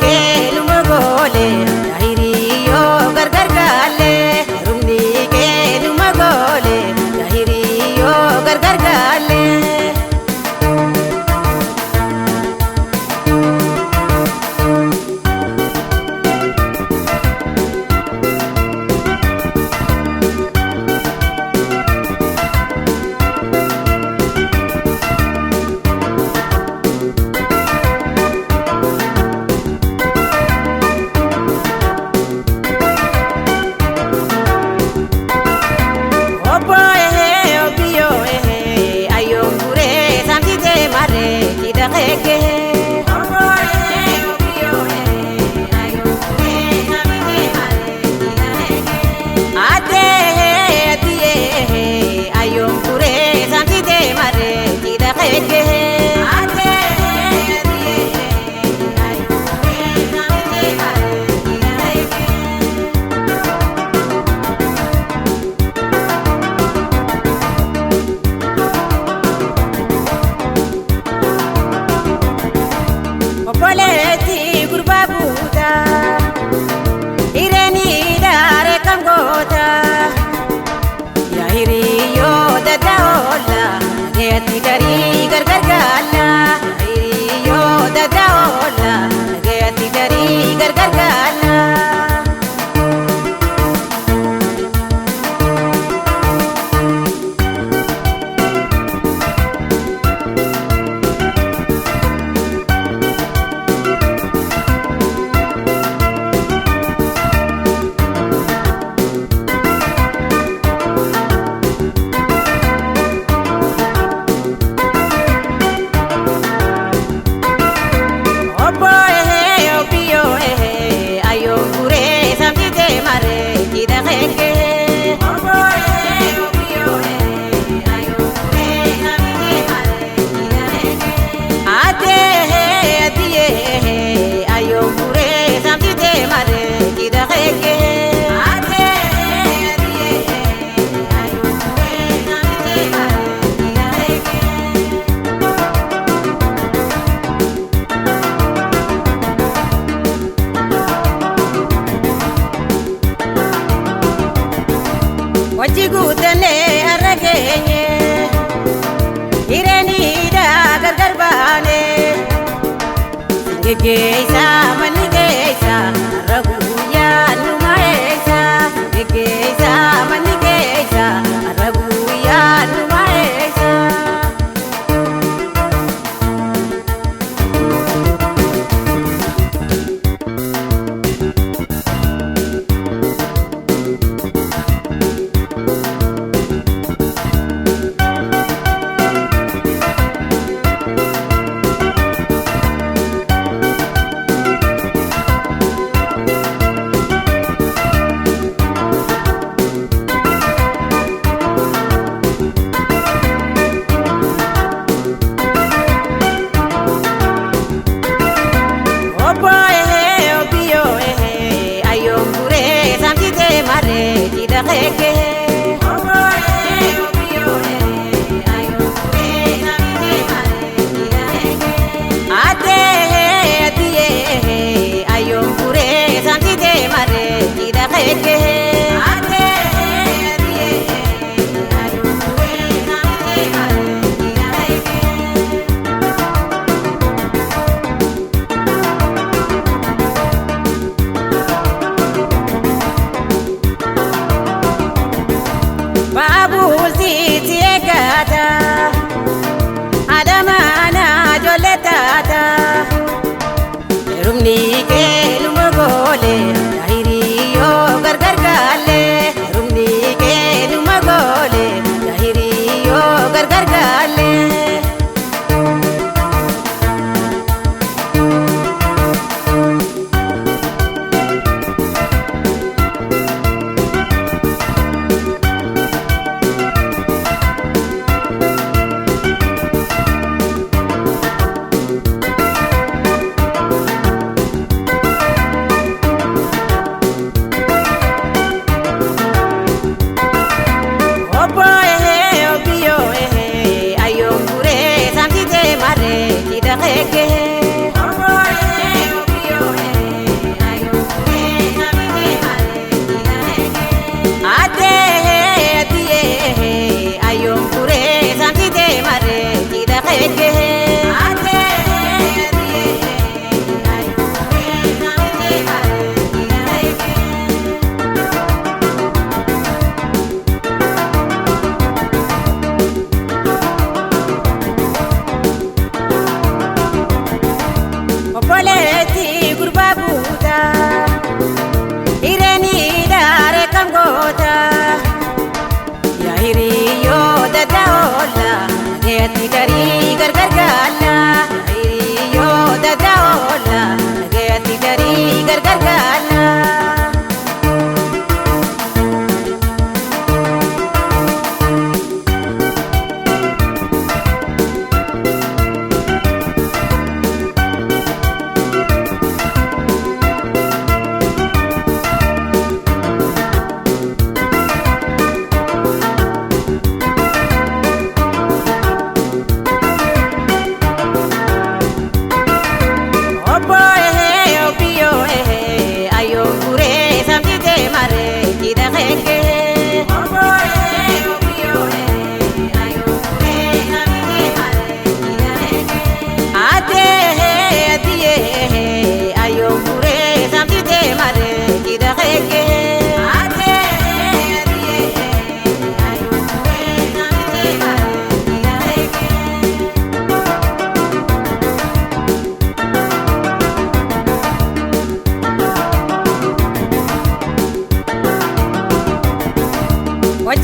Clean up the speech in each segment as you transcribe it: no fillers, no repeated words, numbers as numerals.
ke luma gole Dahiriyo gargar galle Rumni ke luma gole Dahiriyo gargar galle Geisa mani geisa raguya numaesa geisa mani geisa raguya numaesa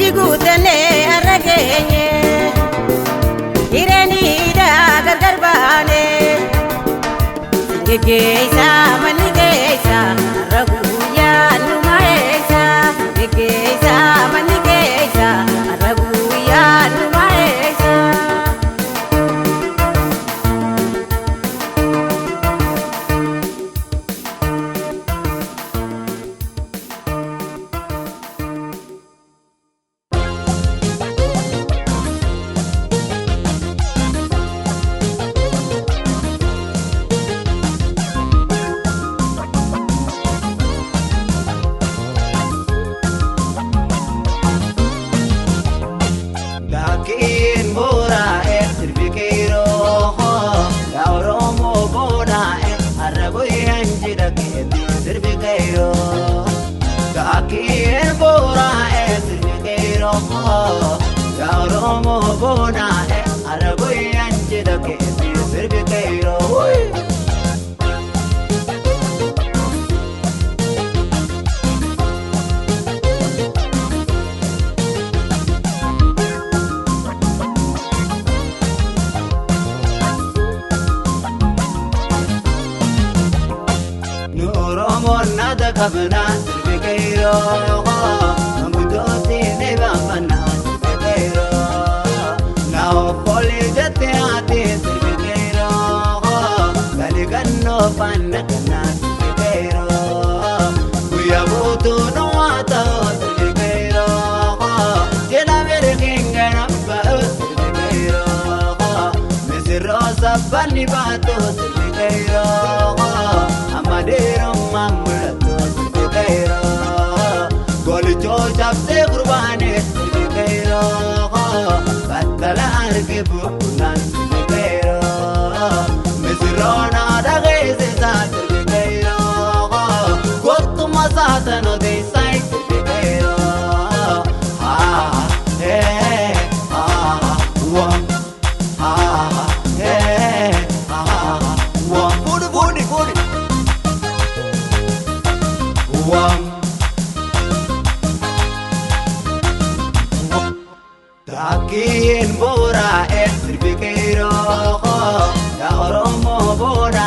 jiguutane arrageenye hireeniidha gargar baane geggeessa manni geessa har'a guyyaa numa eessa geggeessa manni geessa har'a guyyaa numa eessa. Kabna sirbekeiro, amudoti neba mana sirbekeiro. Now polygate ate sirbekeiro, galigano panna kana sirbekeiro. Kuyabutu no ata sirbekeiro, jena mere kingana ba sirbekeiro. Mesirosa bani bato sirbekeiro, amadero mamulato. Golicho chapse kurbane sirbekeiro, batala arkebu nan sirbekeiro. Misirona dagese sa sirbekeiro, gotu masata no de sai sirbekeiro. Ah eh ah wam ah eh ah wam budi budi budi wam. Takin bora sirbekeiro, ya oromo bora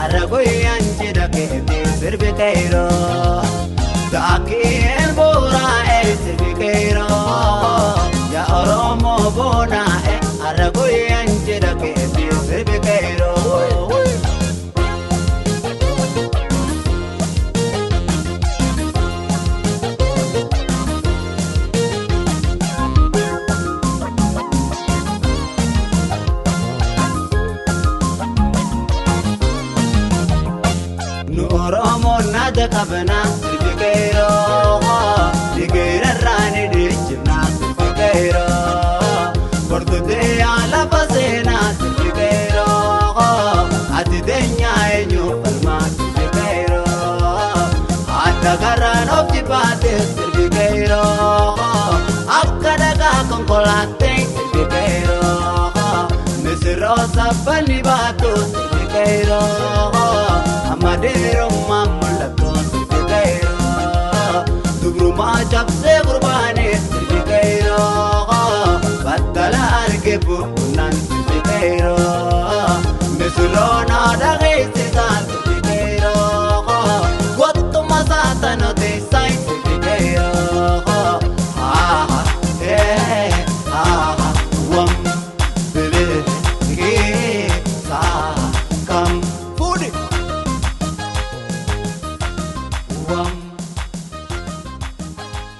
aragoyan chedake sirbekeiro. Takin bora sirbekeiro, ya oromo bora aragoyan chedake sirbekeiro. Kabna sirbekeiro, digeira rani dichna sirbekeiro. Portude ala pasena sirbekeiro, atidenya enyo palma sirbekeiro. Adagaran optipate sirbekeiro, akkadaga konkolate sirbekeiro. Mesirosa bani bato sirbekeiro, amadero mamulato. Tugruma chapse kurbane sirbekeiro, batala arkebu nan sirbekeiro. Mesulona dagese sa sirbekeiro, gotu masata no de sai sirbekeiro. Ah eh ah wam bele ke sa kam pudi wam.